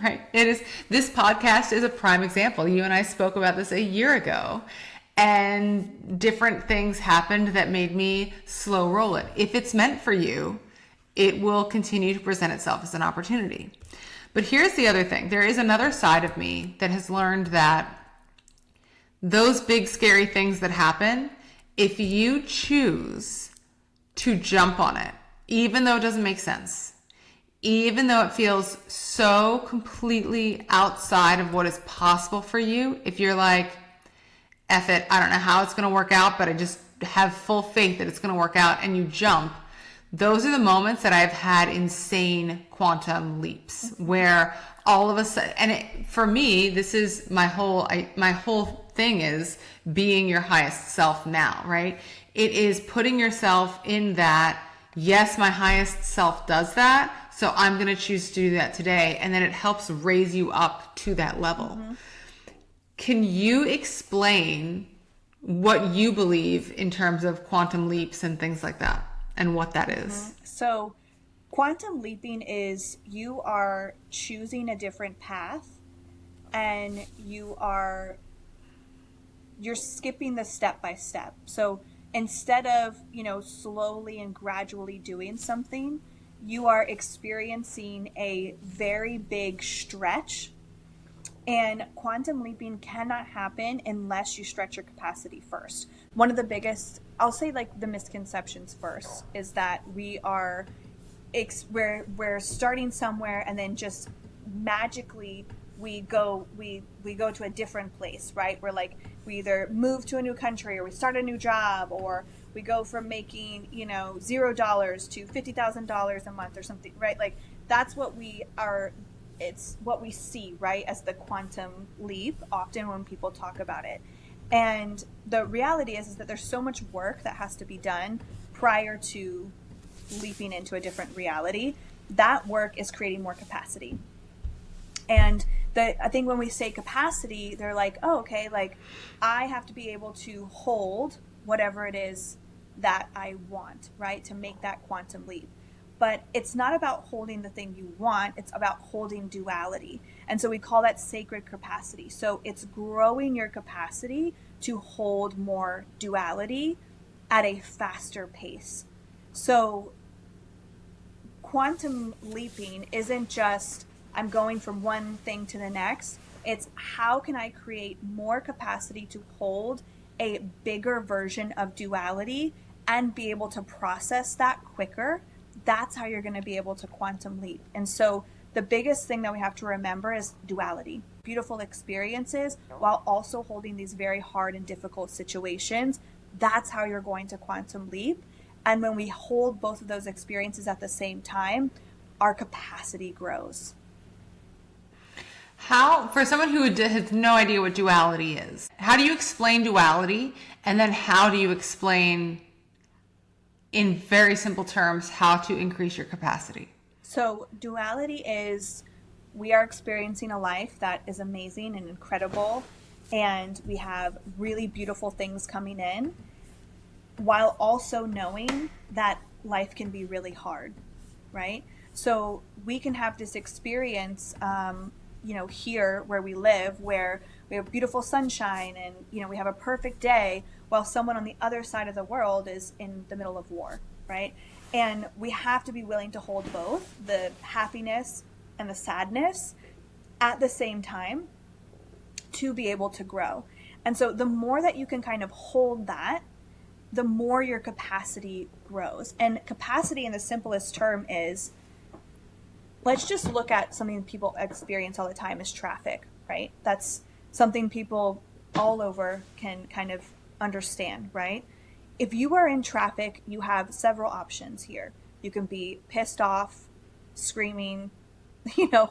Speaker 1: right? This podcast is a prime example. You and I spoke about this a year ago, and different things happened that made me slow roll it. If it's meant for you, it will continue to present itself as an opportunity. But here's the other thing. There is another side of me that has learned that those big scary things that happen, if you choose to jump on it, even though it doesn't make sense, even though it feels so completely outside of what is possible for you, if you're like, F it, I don't know how it's going to work out, but I just have full faith that it's going to work out, and you jump, those are the moments that I've had insane quantum leaps where all of a sudden, and for me, this is my whole thing is being your highest self now, right? It is putting yourself in that, yes, my highest self does that, so I'm going to choose to do that today. And then it helps raise you up to that level.
Speaker 2: Mm-hmm.
Speaker 1: Can you explain what you believe in terms of quantum leaps and things like that and what that is?
Speaker 2: So, quantum leaping is you are choosing a different path, and you're skipping the step by step. So instead of, slowly and gradually doing something, you are experiencing a very big stretch. And quantum leaping cannot happen unless you stretch your capacity first. One of the biggest, I'll say, like, the misconceptions first is that we're starting somewhere, and then just magically we go to a different place, right? We're like, we either move to a new country, or we start a new job, or we go from making $0 to $50,000 a month or something, right? Like, that's what we are. It's what we see, right, as the quantum leap often when people talk about it. And the reality is that there's so much work that has to be done prior to leaping into a different reality. That work is creating more capacity. And I think when we say capacity, they're like, oh, okay, like, I have to be able to hold whatever it is that I want, right, to make that quantum leap. But it's not about holding the thing you want, it's about holding duality. And so we call that sacred capacity. So it's growing your capacity to hold more duality at a faster pace. So quantum leaping isn't just, I'm going from one thing to the next. It's, how can I create more capacity to hold a bigger version of duality and be able to process that quicker? That's how you're going to be able to quantum leap. And so the biggest thing that we have to remember is duality. Beautiful experiences while also holding these very hard and difficult situations. That's how you're going to quantum leap. And when we hold both of those experiences at the same time, our capacity grows.
Speaker 1: How, for someone who has no idea what duality is, how do you explain duality? And then how do you explain, in very simple terms, how to increase your capacity?
Speaker 2: So duality is, we are experiencing a life that is amazing and incredible, and we have really beautiful things coming in, while also knowing that life can be really hard, right? So we can have this experience, here where we live, where we have beautiful sunshine and, we have a perfect day, while someone on the other side of the world is in the middle of war, right? And we have to be willing to hold both the happiness and the sadness at the same time to be able to grow. And so the more that you can kind of hold that, the more your capacity grows. And capacity, in the simplest term, is, let's just look at something people experience all the time, is traffic, right? That's something people all over can kind of understand, right? If you are in traffic, you have several options here. You can be pissed off, screaming,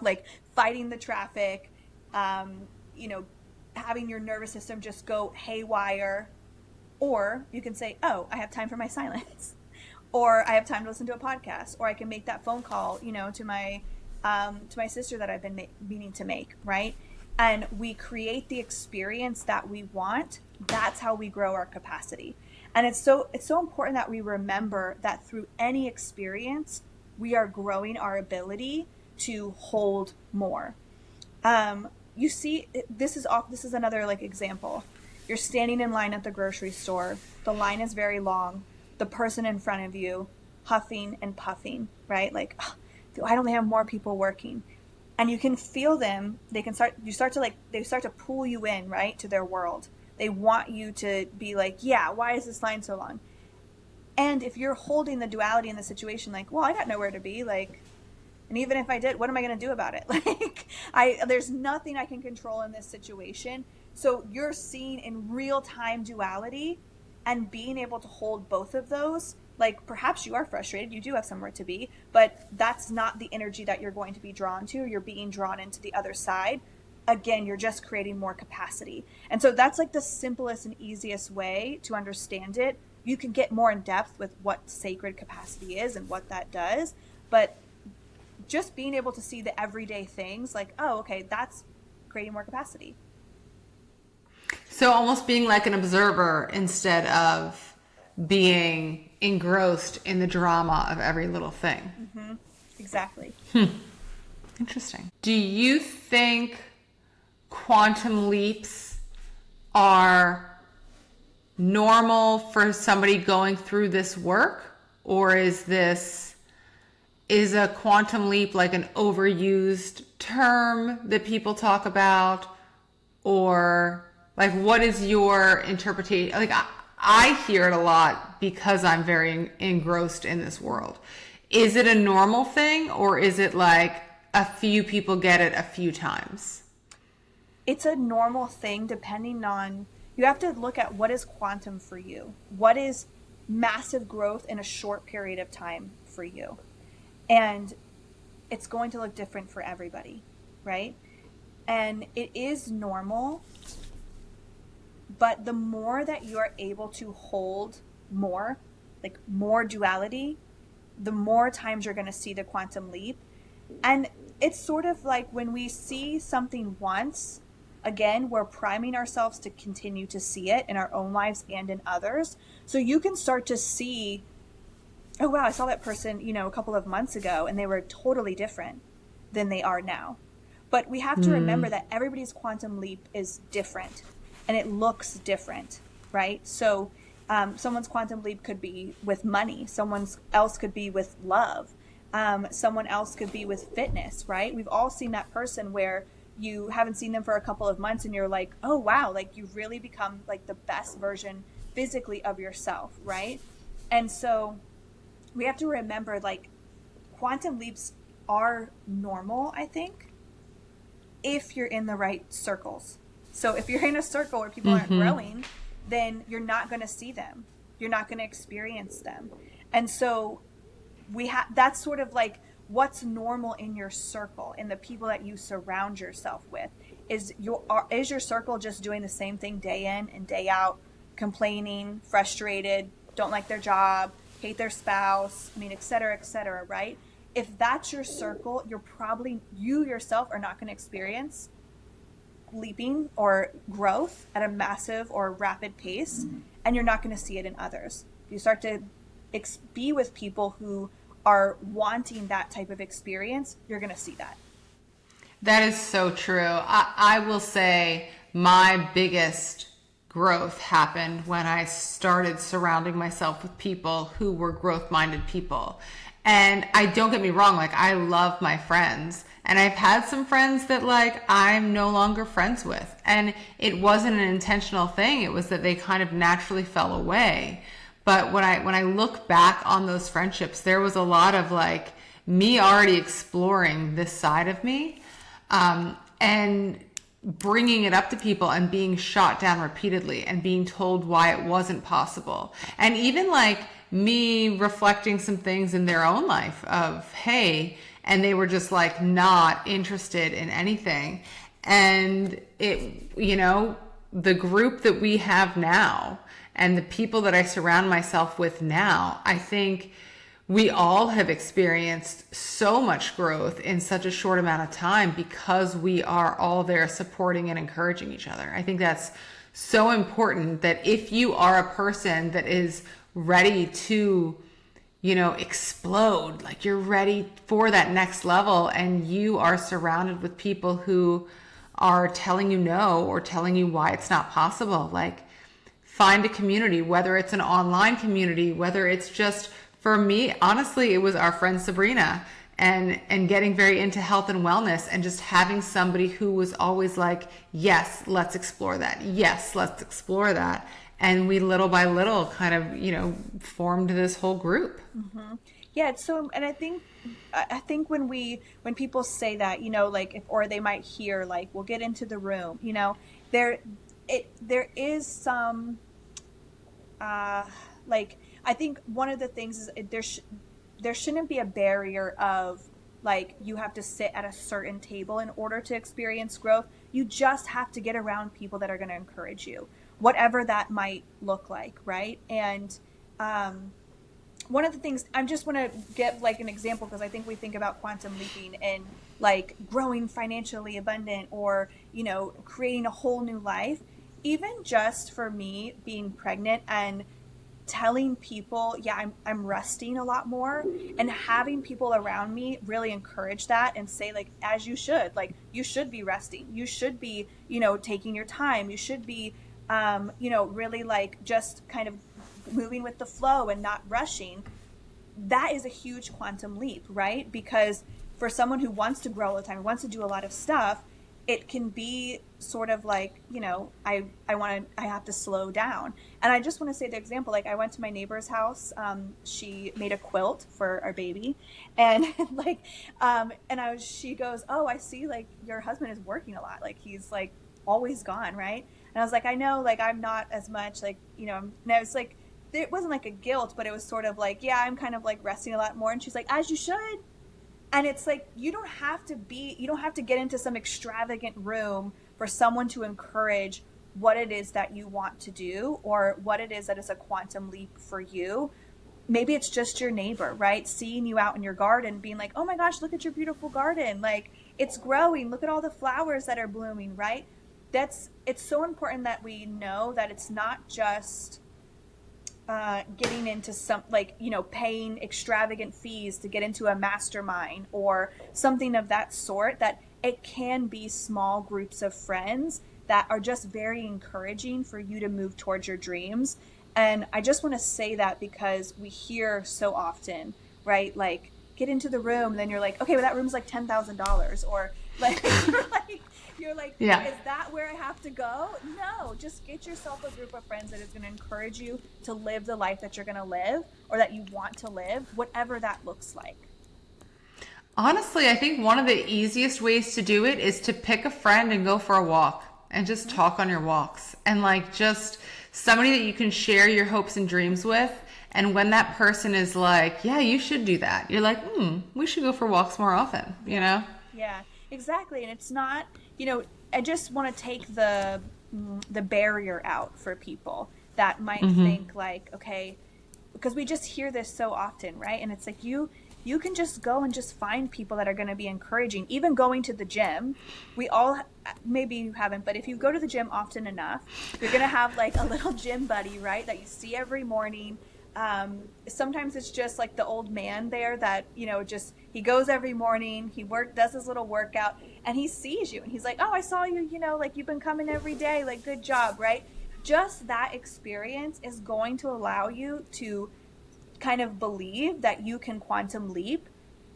Speaker 2: like fighting the traffic, having your nervous system just go haywire. Or you can say, oh, I have time for my silence. Or I have time to listen to a podcast. Or I can make that phone call, to my sister that I've been meaning to make, right? And we create the experience that we want. That's how we grow our capacity. And it's so important that we remember that through any experience, we are growing our ability to hold more. You see, this is another like example. You're standing in line at the grocery store. The line is very long. The person in front of you, huffing and puffing, right? Like, oh, why don't they have more people working? And you can feel them. They start to pull you in, right, to their world. They want you to be like, yeah, why is this line so long? And if you're holding the duality in the situation, like, well, I got nowhere to be, like, and even if I did, what am I going to do about it? Like, there's nothing I can control in this situation. So you're seeing in real time duality, and being able to hold both of those. Like, perhaps you are frustrated, you do have somewhere to be, but that's not the energy that you're going to be drawn to. You're being drawn into the other side. Again, you're just creating more capacity. And so that's like the simplest and easiest way to understand it you can get more in depth with what sacred capacity is and what that does. But just being able to see the everyday things like, oh, okay, that's creating more capacity.
Speaker 1: So almost being like an observer instead of being engrossed in the drama of every little thing.
Speaker 2: Mm-hmm. Exactly.
Speaker 1: Interesting. Do you think quantum leaps are normal for somebody going through this work? Or is a quantum leap like an overused term that people talk about? Or like, what is your interpretation? Like, I hear it a lot because I'm very engrossed in this world. Is it a normal thing, or is it like a few people get it a few times?
Speaker 2: It's a normal thing depending on, you have to look at what is quantum for you. What is massive growth in a short period of time for you? And it's going to look different for everybody, right? And it is normal, but the more that you are able to hold more, like more duality, the more times you're going to see the quantum leap. And it's sort of like when we see something once, again, we're priming ourselves to continue to see it in our own lives and in others. So you can start to see, oh, wow, I saw that person, a couple of months ago, and they were totally different than they are now. But we have to remember that everybody's quantum leap is different, and it looks different, right? So someone's quantum leap could be with money. Someone else could be with love. Someone else could be with fitness, right? We've all seen that person where you haven't seen them for a couple of months and you're like, oh, wow, like you've really become like the best version physically of yourself, right? And so we have to remember, like, quantum leaps are normal, I think, if you're in the right circles. So if you're in a circle where people aren't growing, then you're not going to see them. You're not going to experience them. And so that's sort of like what's normal in your circle, in the people that you surround yourself with. Is your circle just doing the same thing day in and day out, complaining, frustrated, don't like their job, hate their spouse, et cetera, right? If that's your circle, you yourself are not going to experience leaping or growth at a massive or rapid pace, and you're not going to see it in others. If you start to be with people who are wanting that type of experience, you're going to see that.
Speaker 1: That is so true. I will say my biggest growth happened when I started surrounding myself with people who were growth-minded people. And don't get me wrong, like, I love my friends, and I've had some friends that like I'm no longer friends with, and it wasn't an intentional thing. It was that they kind of naturally fell away. But when I look back on those friendships, there was a lot of like me already exploring this side of me, and bringing it up to people and being shot down repeatedly and being told why it wasn't possible. And even like me reflecting some things in their own life of, hey, and they were just like not interested in anything. And it, the group that we have now and the people that I surround myself with now, I think we all have experienced so much growth in such a short amount of time because we are all there supporting and encouraging each other. I think that's so important, that if you are a person that is ready to, explode, like you're ready for that next level, and you are surrounded with people who are telling you no or telling you why it's not possible, like find a community, whether it's an online community, whether it's just, for me, honestly, it was our friend Sabrina and getting very into health and wellness, and just having somebody who was always like, yes, let's explore that. Yes, let's explore that. And we little by little kind of, formed this whole group.
Speaker 2: Mm-hmm. Yeah. It's so, and I think when people say that, or they might hear like, we'll get into the room, there is some, I think one of the things is there shouldn't be a barrier of like you have to sit at a certain table in order to experience growth. You just have to get around people that are going to encourage you, whatever that might look like, right? And one of the things I just want to give like an example, because I think we think about quantum leaping and like growing financially abundant or, you know, creating a whole new life. Even just for me being pregnant and telling people, yeah, I'm resting a lot more, and having people around me really encourage that and say, as you should, you should be resting. You should be, taking your time. You should be, really just kind of moving with the flow and not rushing. That is a huge quantum leap, right? Because for someone who wants to grow all the time, who wants to do a lot of stuff, it can be sort of I have to slow down. And I just want to say the example, I went to my neighbor's house. She made a quilt for our baby, and she goes, "Oh, I see, your husband is working a lot. He's always gone, right?" And I was like, "I know, I'm not as much, and I was like, it wasn't a guilt, but it was sort of yeah, I'm kind of resting a lot more." And she's like, "As you should." And it's you don't have to get into some extravagant room for someone to encourage what it is that you want to do or what it is that is a quantum leap for you. Maybe it's just your neighbor, right? Seeing you out in your garden, being like, "Oh my gosh, look at your beautiful garden. It's growing. Look at all the flowers that are blooming," right? It's so important that we know that it's not just getting into some paying extravagant fees to get into a mastermind or something of that sort, that it can be small groups of friends that are just very encouraging for you to move towards your dreams. And I just want to say that because we hear so often, right? Get into the room, then you're like, "Okay, well, that room's $10,000, or you're like,
Speaker 1: Yeah.
Speaker 2: Is that where I have to go?" No, just get yourself a group of friends that is going to encourage you to live the life that you're going to live or that you want to live, whatever that looks like.
Speaker 1: Honestly, I think one of the easiest ways to do it is to pick a friend and go for a walk and just talk on your walks, and just somebody that you can share your hopes and dreams with. And when that person is like, "Yeah, you should do that," you're like, we should go for walks more often,
Speaker 2: Yeah, exactly. And it's not, I just want to take the barrier out for people that might think okay, because we just hear this so often, right? And it's you can just go and just find people that are going to be encouraging. Even going to the gym, we all, maybe you haven't, but if you go to the gym often enough, you're going to have a little gym buddy, right, that you see every morning. Sometimes it's just the old man there that, just, he goes every morning, he does his little workout, and he sees you and he's like, "Oh, I saw you, you've been coming every day, good job," right? Just that experience is going to allow you to kind of believe that you can quantum leap.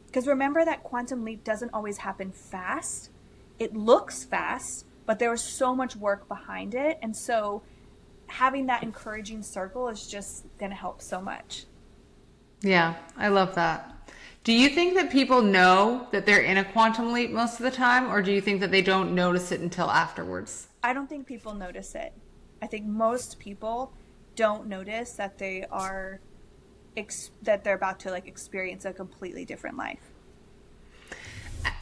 Speaker 2: Because remember that quantum leap doesn't always happen fast. It looks fast, but there was so much work behind it. And so having that encouraging circle is just going to help so much.
Speaker 1: Yeah, I love that. Do you think that people know that they're in a quantum leap most of the time, or do you think that they don't notice it until afterwards?
Speaker 2: I don't think people notice it. I think most people don't notice that they are that they're about to experience a completely different life.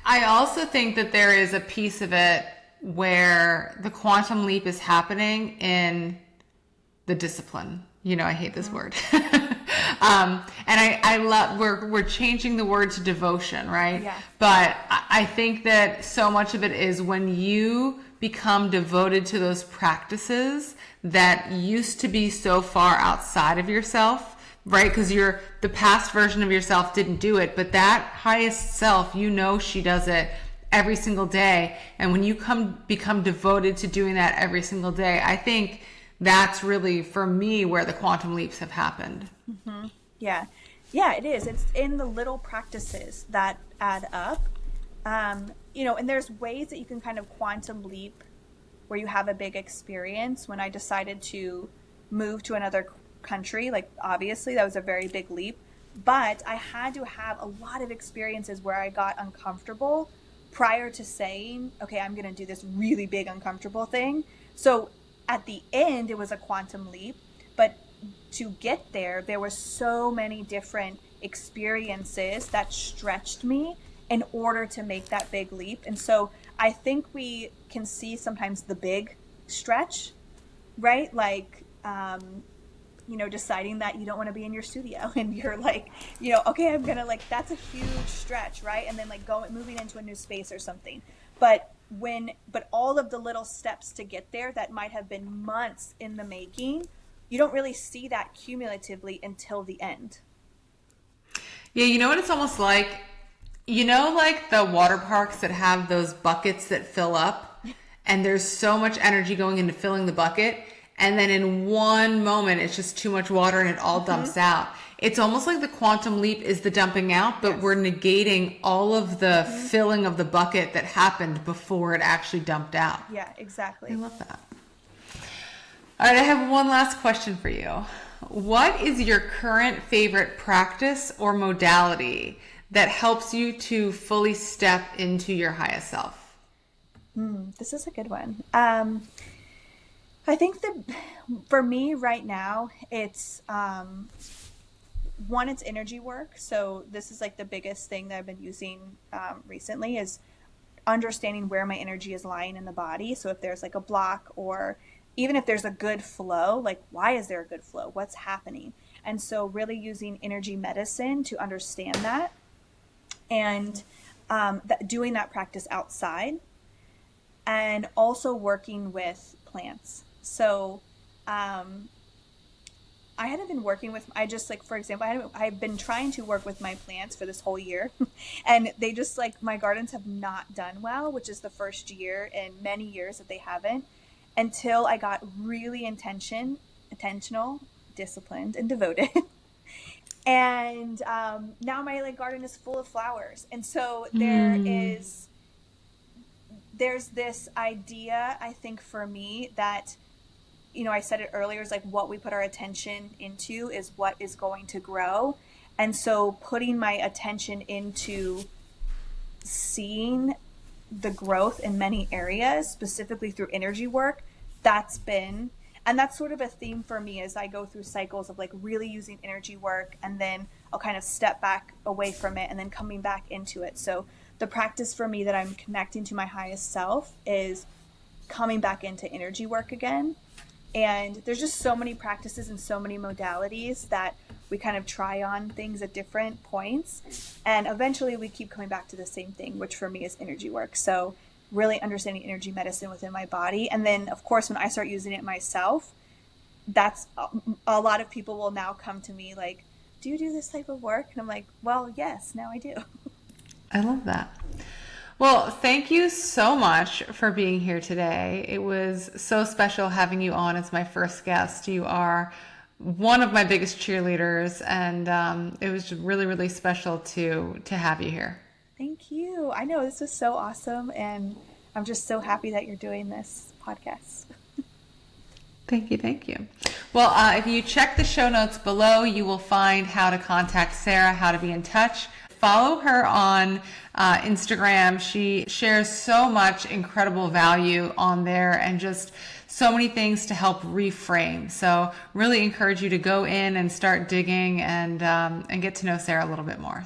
Speaker 1: I also think that there is a piece of it where the quantum leap is happening in the discipline. I hate this word. And I love, we're changing the word to devotion, right?
Speaker 2: Yeah.
Speaker 1: But I think that so much of it is when you become devoted to those practices that used to be so far outside of yourself, right? Because the past version of yourself didn't do it, but that highest self, she does it every single day. And when you become devoted to doing that every single day, I think that's really, for me, where the quantum leaps have happened.
Speaker 2: Mm-hmm. Yeah, it is. It's in the little practices that add up. And there's ways that you can kind of quantum leap where you have a big experience. When I decided to move to another country, obviously that was a very big leap, but I had to have a lot of experiences where I got uncomfortable prior to saying, "Okay, I'm going to do this really big uncomfortable thing." So at the end, it was a quantum leap, but to get there were so many different experiences that stretched me in order to make that big leap. And so I think we can see sometimes the big stretch, right? deciding that you don't want to be in your studio and you're like, okay, I'm gonna like, that's a huge stretch, right? And then like moving into a new space or something. But all of the little steps to get there that might have been months in the making, you don't really see that cumulatively until the end.
Speaker 1: Yeah, you know what it's almost like? Like the water parks that have those buckets that fill up, and there's so much energy going into filling the bucket, and then in one moment it's just too much water and it all dumps out. It's almost like the quantum leap is the dumping out, but we're negating all of the filling of the bucket that happened before it actually dumped out.
Speaker 2: Yeah, exactly.
Speaker 1: I love that. All right, I have one last question for you. What is your current favorite practice or modality that helps you to fully step into your highest self?
Speaker 2: This is a good one. I think that for me right now, it's one, it's energy work. So this is like the biggest thing that I've been using recently is understanding where my energy is lying in the body. So if there's like a block, or even if there's a good flow, like why is there a good flow? What's happening? And so really using energy medicine to understand that, and doing that practice outside, and also working with plants. So I hadn't been working with, for example, I've been trying to work with my plants for this whole year and they just like, my gardens have not done well, which is the first year in many years that they haven't, until I got really intentional, disciplined, and devoted. And now my like garden is full of flowers. And so there's this idea, I think for me, that I said it earlier, is like what we put our attention into is what is going to grow. And so putting my attention into seeing the growth in many areas, specifically through energy work, that's sort of a theme for me as I go through cycles of like really using energy work, and then I'll kind of step back away from it and then coming back into it. So the practice for me that I'm connecting to my highest self is coming back into energy work again. And there's just so many practices and so many modalities that we kind of try on things at different points. And eventually we keep coming back to the same thing, which for me is energy work. So really understanding energy medicine within my body. And then, of course, when I start using it myself, that's a lot of people will now come to me like, do you do this type of work? And I'm like, well, yes, now I do.
Speaker 1: I love that. Well, thank you so much for being here today. It was so special having you on as my first guest. You are one of my biggest cheerleaders, and it was really, really special to have you here.
Speaker 2: Thank you. I know this was so awesome, and I'm just so happy that you're doing this podcast.
Speaker 1: Thank you. Thank you. Well, if you check the show notes below, you will find how to contact Sarah, how to be in touch. Follow her on Instagram. She shares so much incredible value on there and just so many things to help reframe. So really encourage you to go in and start digging and get to know Sarah a little bit more.